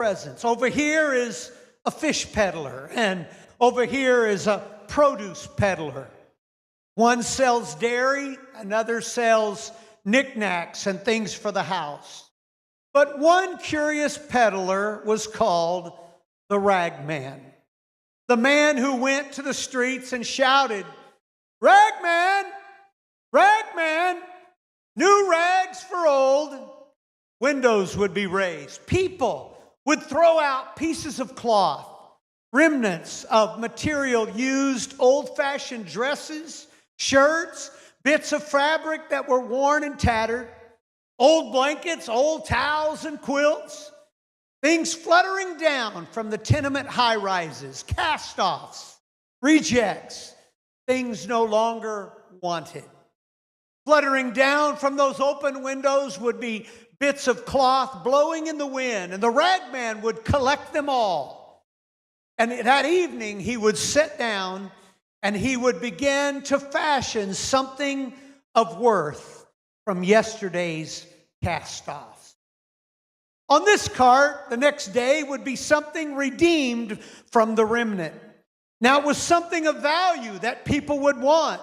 presents. Over here is a fish peddler, and over here is a produce peddler. One sells dairy, another sells knickknacks and things for the house. But one curious peddler was called the ragman. The man who went to the streets and shouted, "Ragman, ragman, new rags for old." Windows would be raised. People would throw out pieces of cloth, remnants of material used, old-fashioned dresses, shirts, bits of fabric that were worn and tattered, old blankets, old towels and quilts, things fluttering down from the tenement high-rises, cast-offs, rejects, things no longer wanted. Fluttering down from those open windows would be bits of cloth blowing in the wind, and the ragman would collect them all. And that evening, he would sit down and he would begin to fashion something of worth from yesterday's cast-offs. On this cart, the next day would be something redeemed from the remnant. Now, it was something of value that people would want.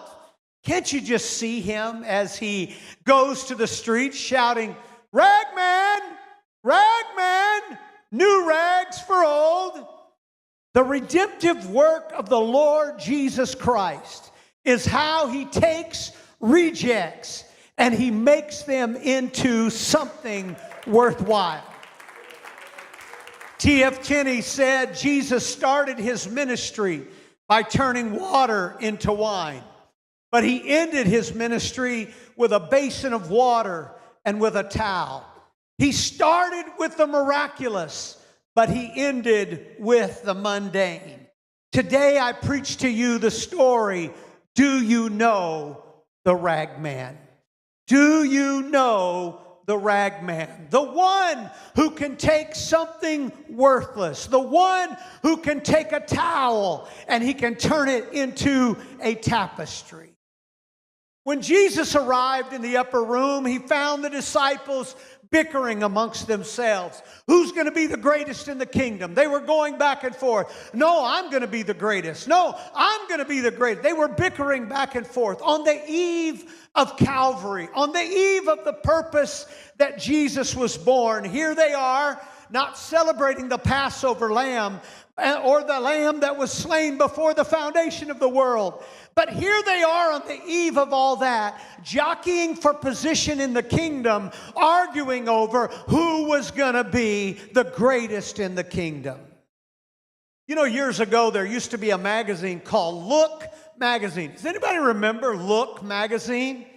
Can't you just see him as he goes to the streets shouting, "Ragman, ragman, new rags for old"? The redemptive work of the Lord Jesus Christ is how he takes rejects and he makes them into something worthwhile. T.F. Kinney said Jesus started his ministry by turning water into wine, but he ended his ministry with a basin of water and with a towel. He started with the miraculous, but he ended with the mundane. Today I preach to you the story, do you know the ragman? Do you know the ragman? The one who can take something worthless, the one who can take a towel and he can turn it into a tapestry. When Jesus arrived in the upper room, he found the disciples bickering amongst themselves. Who's going to be the greatest in the kingdom? They were going back and forth. No, I'm going to be the greatest. No, I'm going to be the greatest. They were bickering back and forth on the eve of Calvary, on the eve of the purpose that Jesus was born. Here they are, not celebrating the Passover lamb or the lamb that was slain before the foundation of the world. But here they are on the eve of all that, jockeying for position in the kingdom, arguing over who was going to be the greatest in the kingdom. You know, years ago, there used to be a magazine called Look Magazine. Does anybody remember Look Magazine?